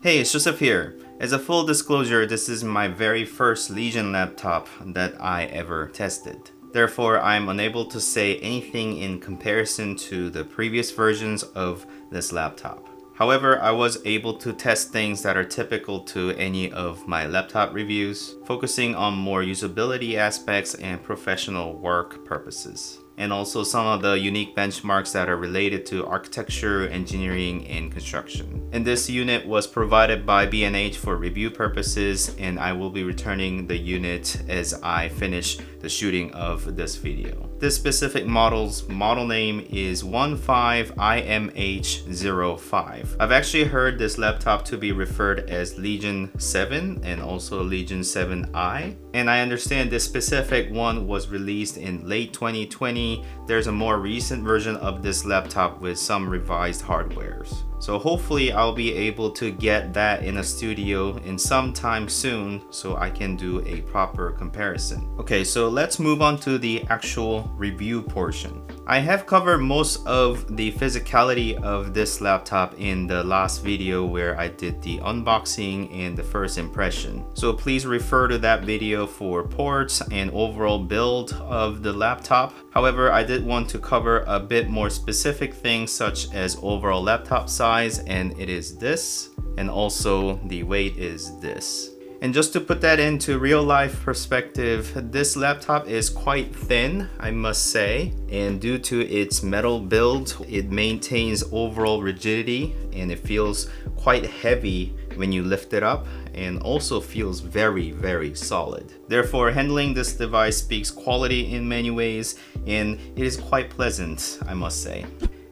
Hey, it's Joseph here. As a full disclosure, this is my very first Legion laptop that I ever tested. Therefore, I'm unable to say anything in comparison to the previous versions of this laptop. However, I was able to test things that are typical to any of my laptop reviews, focusing on more usability aspects and professional work purposes, and also some of the unique benchmarks that are related to architecture, engineering, and construction. And this unit was provided by B&H for review purposes, and I will be returning the unit as I finish the shooting of this video. This specific model's model name is 15IMH05. I've actually heard this laptop to be referred as Legion 7 and also Legion 7i. And I understand this specific one was released in late 2020. There's a more recent version of this laptop with some revised hardwares. So hopefully I'll be able to get that in a studio in some time soon so I can do a proper comparison. Okay, so let's move on to the actual review portion. I have covered most of the physicality of this laptop in the last video where I did the unboxing and the first impression. So please refer to that video for ports and overall build of the laptop. However, I did want to cover a bit more specific things such as overall laptop size, and it is this, and also the weight is this. And just to put that into real life perspective, this laptop is quite thin, I must say, and due to its metal build, it maintains overall rigidity and it feels quite heavy when you lift it up, and also feels very solid. Therefore, handling this device speaks quality in many ways, and it is quite pleasant, I must say.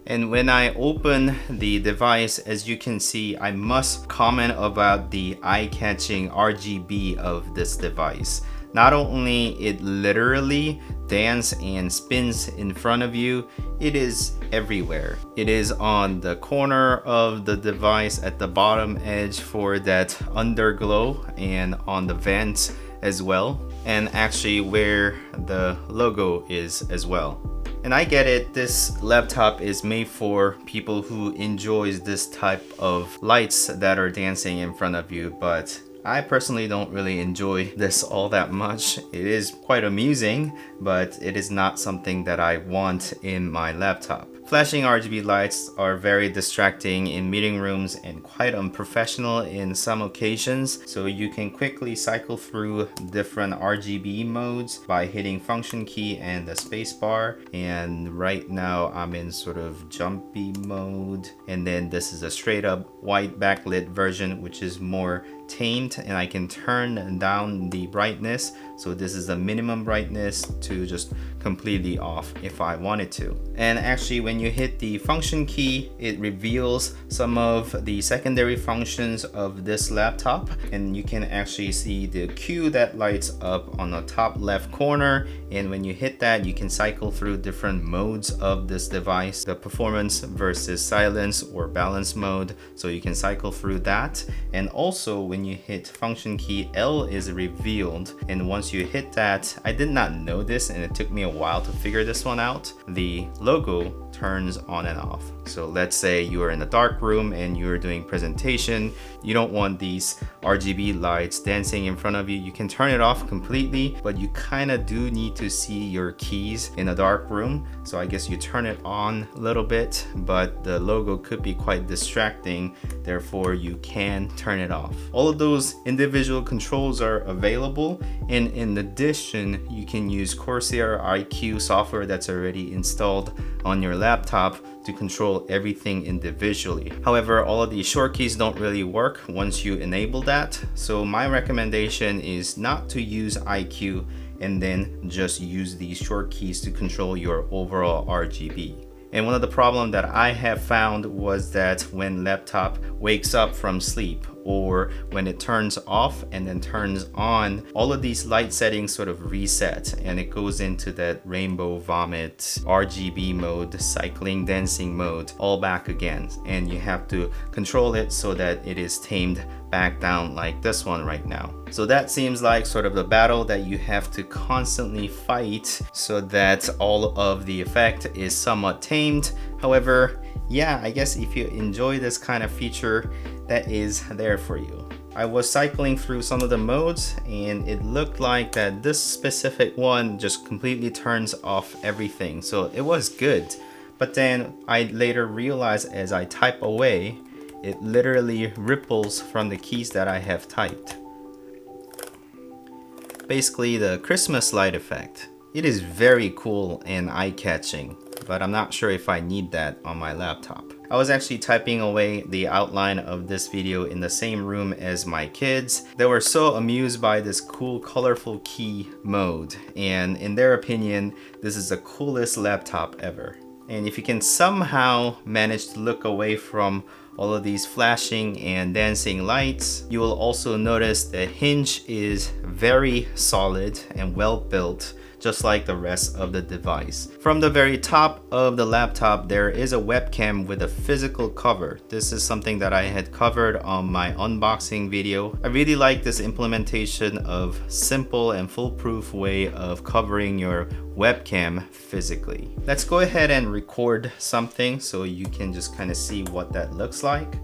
And when I open the device, as you can see, I must comment about the eye-catching RGB of this device. Not only it literally dances and spins in front of you, it is everywhere. It is on the corner of the device at the bottom edge for that underglow, and on the vent as well, and actually where the logo is as well. And I get it, this laptop is made for people who enjoys this type of lights that are dancing in front of you, but I personally don't really enjoy this all that much. It is quite amusing, but it is not something that I want in my laptop. Flashing RGB lights are very distracting in meeting rooms and quite unprofessional in some occasions, so you can quickly cycle through different RGB modes by hitting function key and the space bar. And right now I'm in sort of jumpy mode, and then this is a straight up white backlit version which is more tamed, and I can turn down the brightness, so this is the minimum brightness to just completely off if I wanted to. And actually when you hit the function key, it reveals some of the secondary functions of this laptop, and you can actually see the Q that lights up on the top left corner, and when you hit that you can cycle through different modes of this device, the performance versus silence or balance mode, so you can cycle through that. And also when you hit function key, L is revealed, and once you hit that, I did not know this and it took me a while to figure this one out, the logo turns on and off. So let's say you are in a dark room and you're doing presentation, you don't want these RGB lights dancing in front of you, you can turn it off completely, but you kind of do need to see your keys in a dark room, so I guess you turn it on a little bit, but the logo could be quite distracting, therefore you can turn it off. All of those individual controls are available, and in addition you can use Corsair iQ software that's already installed on your laptop to control everything individually. However, all of these short keys don't really work once you enable that, so my recommendation is not to use iQ and then just use these short keys to control your overall RGB. And one of the problems that I have found was that when laptop wakes up from sleep, or when it turns off and then turns on, all of these light settings sort of reset and it goes into that rainbow vomit RGB mode, cycling dancing mode, all back again, and you have to control it so that it is tamed back down like this one right now. So that seems like sort of the battle that you have to constantly fight so that all of the effect is somewhat tamed. However, yeah, I guess if you enjoy this kind of feature, that is there for you. I was cycling through some of the modes and it looked like that this specific one just completely turns off everything. So it was good. But then I later realized as I type away, it literally ripples from the keys that I have typed. Basically the Christmas light effect. It is very cool and eye-catching, but I'm not sure if I need that on my laptop. I was actually typing away the outline of this video in the same room as my kids. They were so amused by this cool colorful key mode, and in their opinion, this is the coolest laptop ever. And if you can somehow manage to look away from all of these flashing and dancing lights, you will also notice the hinge is very solid and well built, just like the rest of the device. From the very top of the laptop, there is a webcam with a physical cover. This is something that I had covered on my unboxing video. I really like this implementation of simple and foolproof way of covering your webcam physically. Let's go ahead and record something so you can just kind of see what that looks like.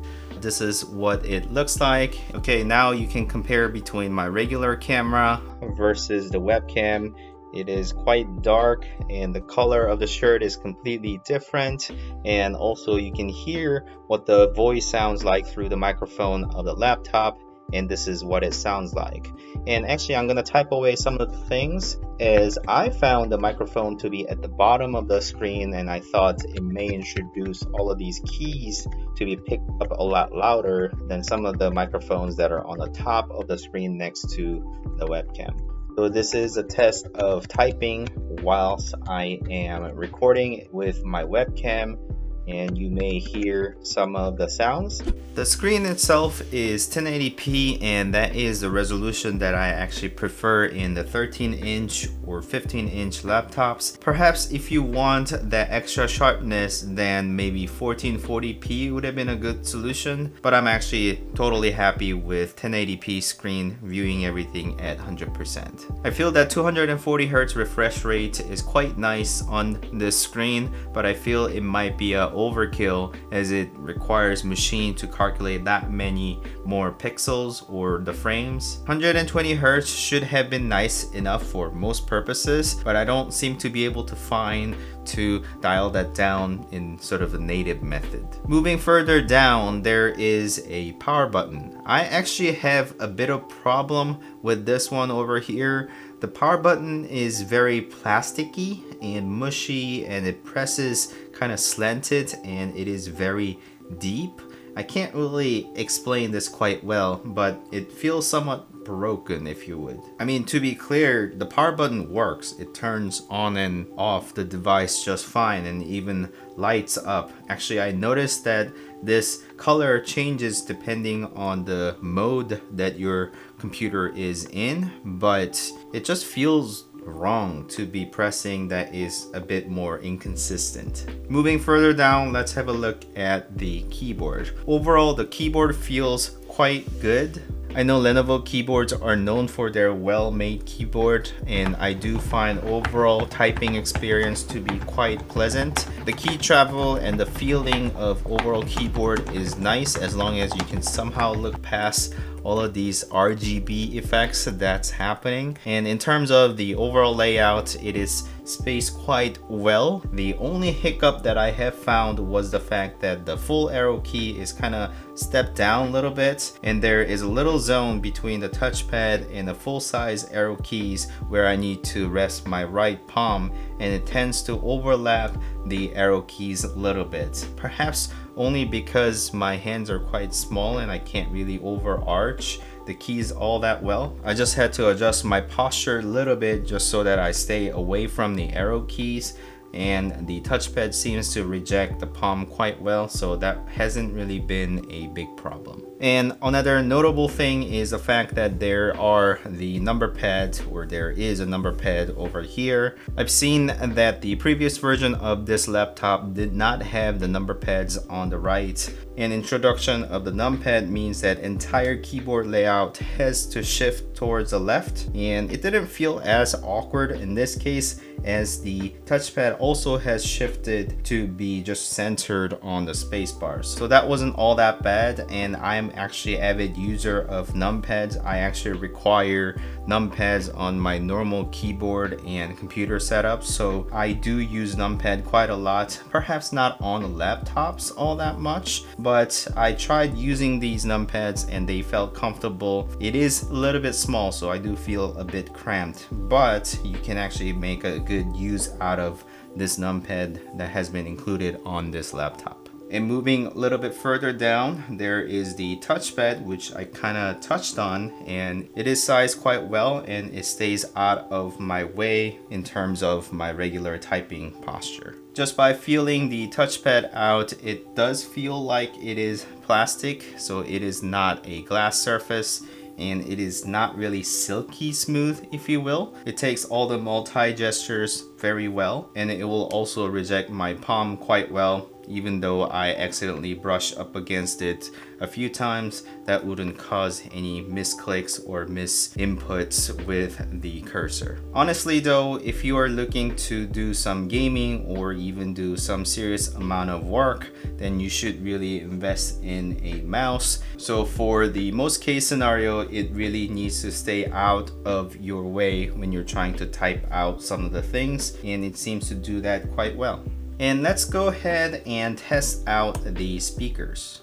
This is what it looks like. Okay, now you can compare between my regular camera versus the webcam. It is quite dark and the color of the shirt is completely different, and also you can hear what the voice sounds like through the microphone of the laptop, and this is what it sounds like. And actually I'm going to type away some of the things as I found the microphone to be at the bottom of the screen, and I thought it may introduce all of these keys to be picked up a lot louder than some of the microphones that are on the top of the screen next to the webcam. So this is a test of typing whilst I am recording with my webcam, and you may hear some of the sounds. The screen itself is 1080p, and that is the resolution that I actually prefer in the 13-inch or 15-inch laptops. Perhaps if you want that extra sharpness, then maybe 1440p would have been a good solution, but I'm actually totally happy with 1080p screen viewing everything at 100%. I feel that 240Hz refresh rate is quite nice on this screen, but I feel it might be a overkill as it requires machine to calculate that many more pixels or the frames. 120Hz should have been nice enough for most purposes, but I don't seem to be able to find to dial that down in sort of a native method. Moving further down, there is a power button. I actually have a bit of problem with this one over here. The power button is very plasticky and mushy, and it presses kind of slanted, and it is very deep. I can't really explain this quite well, but it feels somewhat broken, if you would. I mean, to be clear, the power button works. It turns on and off the device just fine and even lights up. Actually, I noticed that this color changes depending on the mode that your computer is in, but it just feels wrong to be pressing that is a bit more inconsistent. Moving further down, let's have a look at the keyboard. Overall, the keyboard feels quite good. I know Lenovo keyboards are known for their well-made keyboard, and I do find overall typing experience to be quite pleasant. The key travel and the feeling of overall keyboard is nice as long as you can somehow look past all of these RGB effects that's happening. And in terms of the overall layout, it is spaced quite well. The only hiccup that I have found was the fact that the full arrow key is kind of stepped down a little bit, and there is a little zone between the touchpad and the full-size arrow keys where I need to rest my right palm, and it tends to overlap the arrow keys a little bit. Perhaps only because my hands are quite small and I can't really overarch the keys all that well. I just had to adjust my posture a little bit just so that I stay away from the arrow keys, and the touchpad seems to reject the palm quite well, so that hasn't really been a big problem. And another notable thing is the fact that there are the number pads, or there is a number pad over here. I've seen that the previous version of this laptop did not have the number pads on the right An introduction of the numpad means that entire keyboard layout has to shift towards the left, and it didn't feel as awkward in this case, as the touchpad also has shifted to be just centered on the space bars. So that wasn't all that bad, and I'm actually an avid user of numpads. I actually require numpads on my normal keyboard and computer setup, so I do use numpad quite a lot. Perhaps not on the laptops all that much, but I tried using these numpads and they felt comfortable. It is a little bit small, so I do feel a bit cramped, but you can actually make a good use out of this numpad that has been included on this laptop. And moving a little bit further down, there is the touchpad, which I kind of touched on, and it is sized quite well and it stays out of my way in terms of my regular typing posture. Just by feeling the touchpad out, it does feel like it is plastic, so it is not a glass surface, and it is not really silky smooth, if you will. It takes all the multi gestures very well, and it will also reject my palm quite well. Even though I accidentally brush up against it a few times, that wouldn't cause any misclicks or misinputs with the cursor. Honestly though, if you are looking to do some gaming or even do some serious amount of work, then you should really invest in a mouse. So for the most case scenario, it really needs to stay out of your way when you're trying to type out some of the things, and it seems to do that quite well. And let's go ahead and test out the speakers.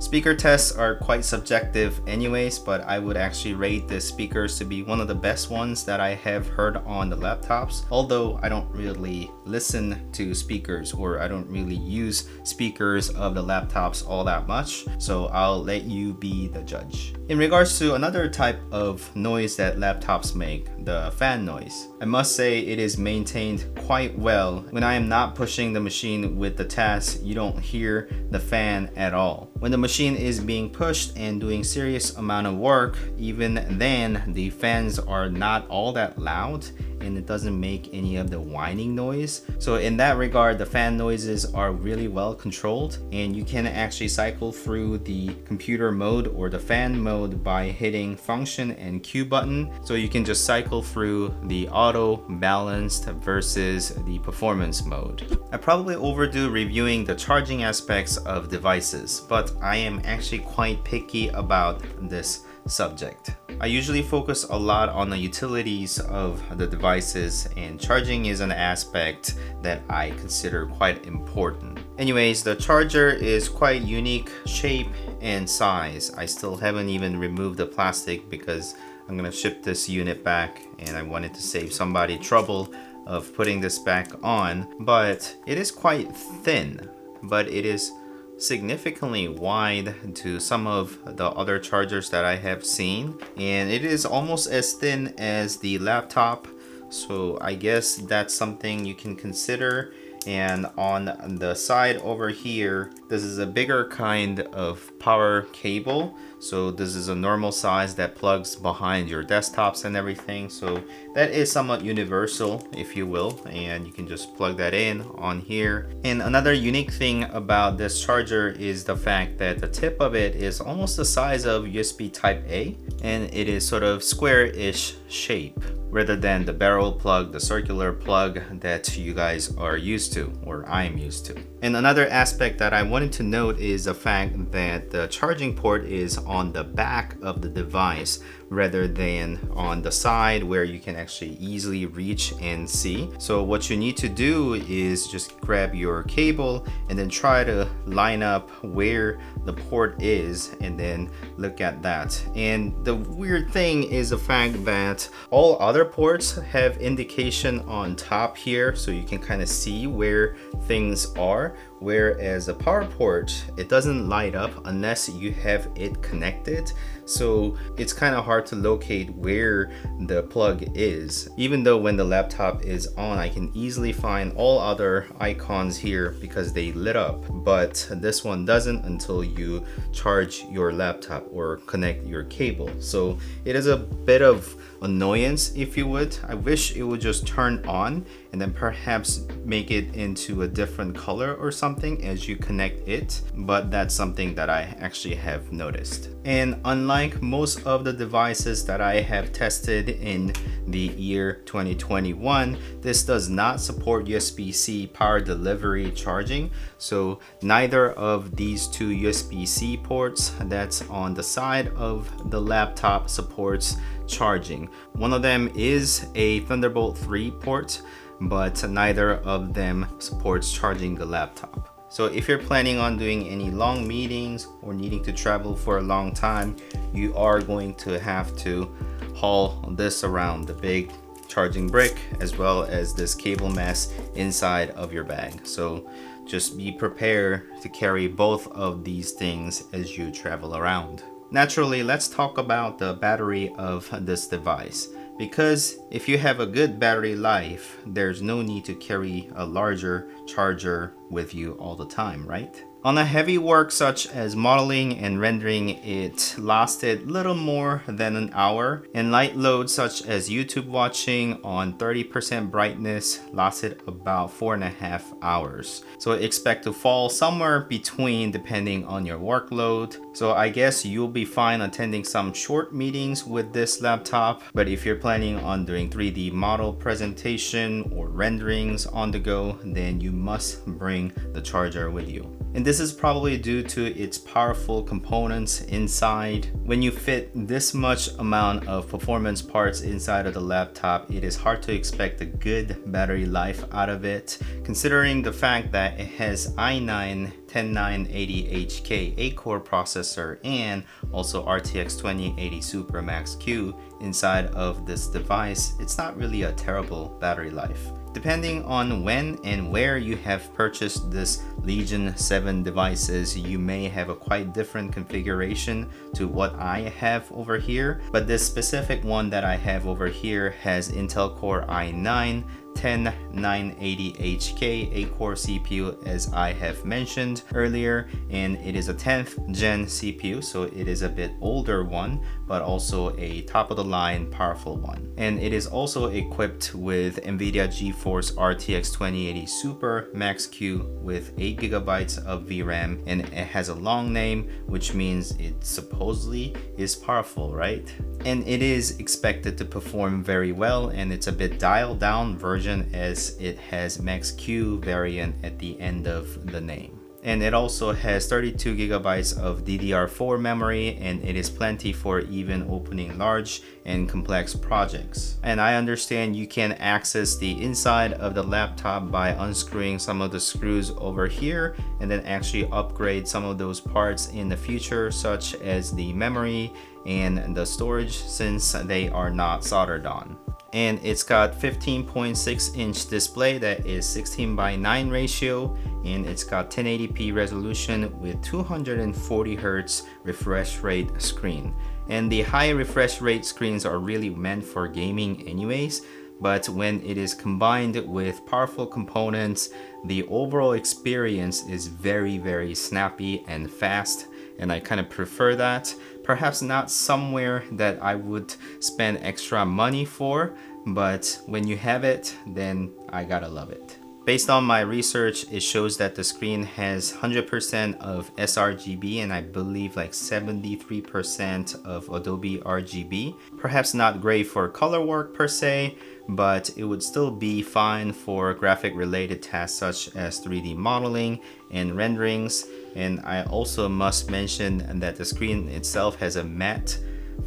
Speaker tests are quite subjective anyways, but I would actually rate the speakers to be one of the best ones that I have heard on the laptops, although I don't really listen to speakers, or I don't really use speakers of the laptops all that much, so I'll let you be the judge. In regards to another type of noise that laptops make, the fan noise, I must say it is maintained quite well. When I am not pushing the machine with the task, you don't hear the fan at all. When the machine is being pushed and doing serious amount of work, even then the fans are not all that loud and it doesn't make any of the whining noise. So in that regard, the fan noises are really well controlled, and you can actually cycle through the computer mode or the fan mode by hitting function and Q button. So you can just cycle through the auto, balanced versus the performance mode. I probably overdo reviewing the charging aspects of devices, but I am actually quite picky about this subject. I usually focus a lot on the utilities of the devices, and charging is an aspect that I consider quite important. Anyways, the charger is quite unique shape and size. I still haven't even removed the plastic because I'm gonna ship this unit back, and I wanted to save somebody trouble of putting this back on. But it is quite thin, but it is significantly wide to some of the other chargers that I have seen, and it is almost as thin as the laptop, so I guess that's something you can consider. And on the side over here, this is a bigger kind of power cable. So this is a normal size that plugs behind your desktops and everything. So that is somewhat universal, if you will, and you can just plug that in on here. And another unique thing about this charger is the fact that the tip of it is almost the size of USB Type A, and it is sort of square-ish shape, rather than the barrel plug, the circular plug that you guys are used to, or I'm used to. And another aspect that I wanted to note is the fact that the charging port is on the back of the device rather than on the side where you can actually easily reach and see. So what you need to do is just grab your cable and then try to line up where the port is and then look at that. And the weird thing is the fact that all other ports have indication on top here, so you can kind of see where things are, whereas a power port, it doesn't light up unless you have it connected. So it's kind of hard to locate where the plug is. Even though when the laptop is on, I can easily find all other icons here because they lit up, but this one doesn't until you charge your laptop or connect your cable. So it is a bit of annoyance, if you would. I wish it would just turn on and then perhaps make it into a different color or something as you connect it, but that's something that I actually have noticed. And unlike most of the devices that I have tested in the year 2021, this does not support USB-C power delivery charging. So neither of these two USB-C ports that's on the side of the laptop supports charging. One of them is a Thunderbolt 3 port, but neither of them supports charging the laptop. So if you're planning on doing any long meetings or needing to travel for a long time, you are going to have to haul this around, the big charging brick as well as this cable mess inside of your bag. So just be prepared to carry both of these things as you travel around. Naturally, let's talk about the battery of this device, because if you have a good battery life, there's no need to carry a larger charger with you all the time, right? On a heavy work such as modeling and rendering, it lasted little more than an hour, and light loads such as YouTube watching on 30% brightness lasted about 4.5 hours. So expect to fall somewhere between depending on your workload. So I guess you'll be fine attending some short meetings with this laptop, but if you're planning on doing 3D model presentation or renderings on the go, then you must bring the charger with you. And this is probably due to its powerful components inside. When you fit this much amount of performance parts inside of the laptop, it is hard to expect a good battery life out of it, considering the fact that it has i9 10980HK 8-core processor and also RTX 2080 Super Max Q inside of this device. It's not really a terrible battery life. Depending on when and where you have purchased this Legion 7 devices, you may have a quite different configuration to what I have over here, but this specific one that I have over here has Intel Core i9 10980HK 8-core CPU, as I have mentioned earlier, and it is a 10th gen CPU, so it is a bit older one, but also a top-of-the-line powerful one. And it is also equipped with NVIDIA GeForce RTX 2080 Super Max Q with 8GB of VRAM, and it has a long name, which means it supposedly is powerful, right? And it is expected to perform very well, and it's a bit dialed down version as it has Max Q variant at the end of the name. And it also has 32GB of DDR4 memory, and it is plenty for even opening large and complex projects. And I understand you can access the inside of the laptop by unscrewing some of the screws over here and then actually upgrade some of those parts in the future, such as the memory and the storage, since they are not soldered on. And it's got 15.6 inch display that is 16:9 ratio, and it's got 1080p resolution with 240 Hz refresh rate screen. And the high refresh rate screens are really meant for gaming anyways, but when it is combined with powerful components, the overall experience is very snappy and fast, and I kind of prefer that. Perhaps not somewhere that I would spend extra money for, but when you have it, then I gotta love it. Based on my research, it shows that the screen has 100% of sRGB and I believe like 73% of Adobe RGB. Perhaps not great for color work per se, but it would still be fine for graphic related tasks such as 3D modeling and renderings. And I also must mention that the screen itself has a matte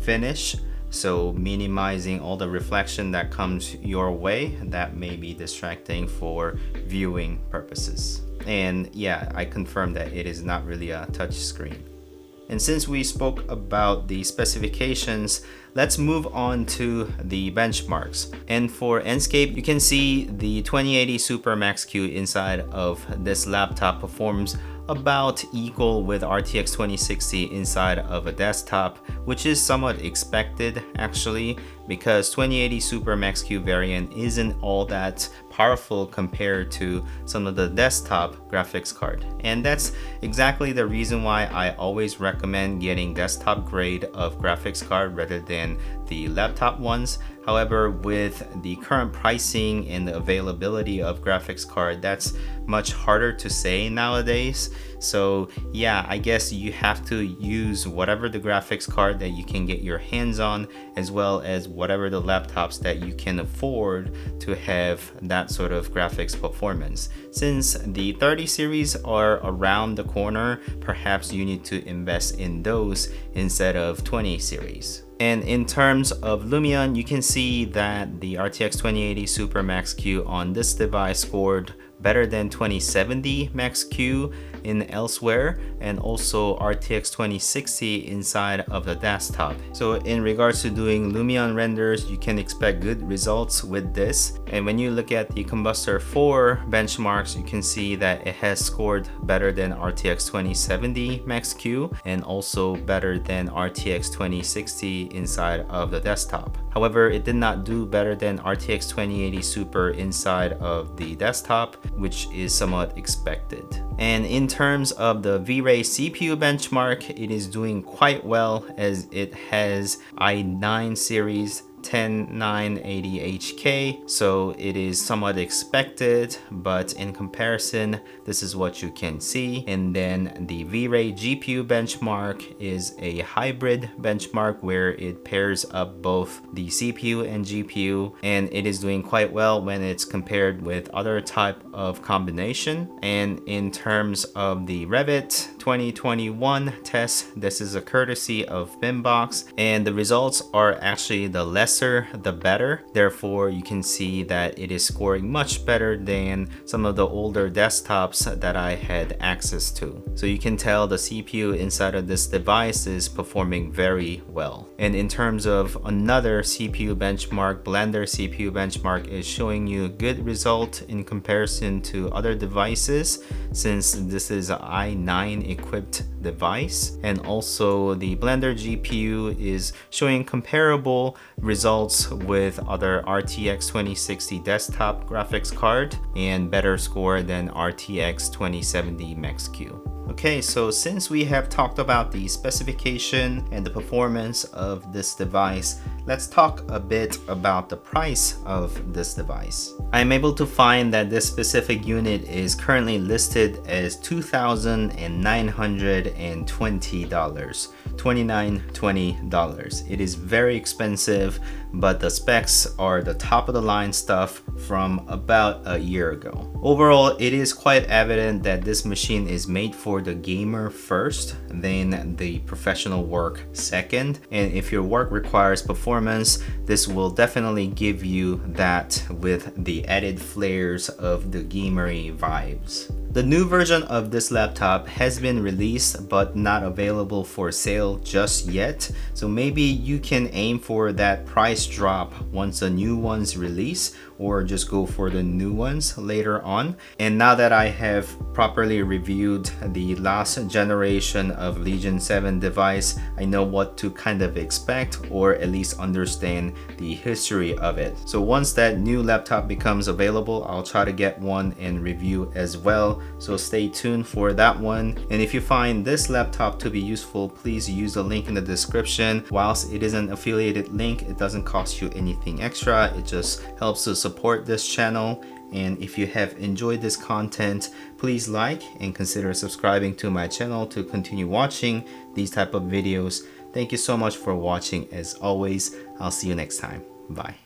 finish, so minimizing all the reflection that comes your way that may be distracting for viewing purposes. And yeah, I confirm that it is not really a touch screen. And since we spoke about the specifications, let's move on to the benchmarks. And for Enscape, you can see the 2080 Super Max-Q inside of this laptop performs about equal with RTX 2060 inside of a desktop, which is somewhat expected actually, because 2080 Super Max-Q variant isn't all that powerful compared to some of the desktop graphics card. And that's exactly the reason why I always recommend getting desktop grade of graphics card rather than the laptop ones. However, with the current pricing and the availability of graphics card, that's much harder to say nowadays. So yeah, I guess you have to use whatever the graphics card that you can get your hands on, as well as whatever the laptops that you can afford to have that sort of graphics performance. Since the 30 series are around the corner, perhaps you need to invest in those instead of 20 series. And in terms of Lumion, you can see that the RTX 2080 Super Max-Q on this device scored better than 2070 Max-Q in elsewhere, and also RTX 2060 inside of the desktop. So in regards to doing Lumion renders, you can expect good results with this. And when you look at the Combustor 4 benchmarks, you can see that it has scored better than RTX 2070 Max-Q and also better than RTX 2060 inside of the desktop. However, it did not do better than RTX 2080 Super inside of the desktop, which is somewhat expected. And in terms of the V-Ray CPU benchmark, it is doing quite well, as it has i9 series 10980HK, so it is somewhat expected, but in comparison, this is what you can see. And then the V-Ray GPU benchmark is a hybrid benchmark where it pairs up both the CPU and GPU, and it is doing quite well when it's compared with other type of combination. And in terms of the Revit 2021 test, this is a courtesy of Bimbox, and the results are actually the lesser the better. Therefore, you can see that it is scoring much better than some of the older desktops that I had access to. So you can tell the CPU inside of this device is performing very well. And in terms of another CPU benchmark, Blender CPU benchmark is showing you a good result in comparison to other devices, since this is an i9 equipped device. And also the Blender GPU is showing comparable results with other RTX 2060 desktop graphics card and better score than RTX 2070 Max-Q. Okay, so since we have talked about the specification and the performance of this device, let's talk a bit about the price of this device. I'm able to find that this specific unit is currently listed as $2,920. $2,920. It is very expensive, but the specs are the top of the line stuff from about a year ago. Overall, it is quite evident that this machine is made for the gamer first, then the professional work second. And if your work requires performance, this will definitely give you that with the added flares of the gamery vibes. The new version of this laptop has been released but not available for sale just yet, so maybe you can aim for that price drop once the new ones release, or just go for the new ones later on. And now that I have properly reviewed the last generation of Legion 7 device, I know what to kind of expect, or at least understand the history of it. So once that new laptop becomes available, I'll try to get one and review as well. So stay tuned for that one. And if you find this laptop to be useful, please use the link in the description. Whilst it is an affiliated link, it doesn't cost you anything extra. It just helps to support this channel. And if you have enjoyed this content, please like and consider subscribing to my channel to continue watching these type of videos. Thank you so much for watching. As always, I'll see you next time. Bye.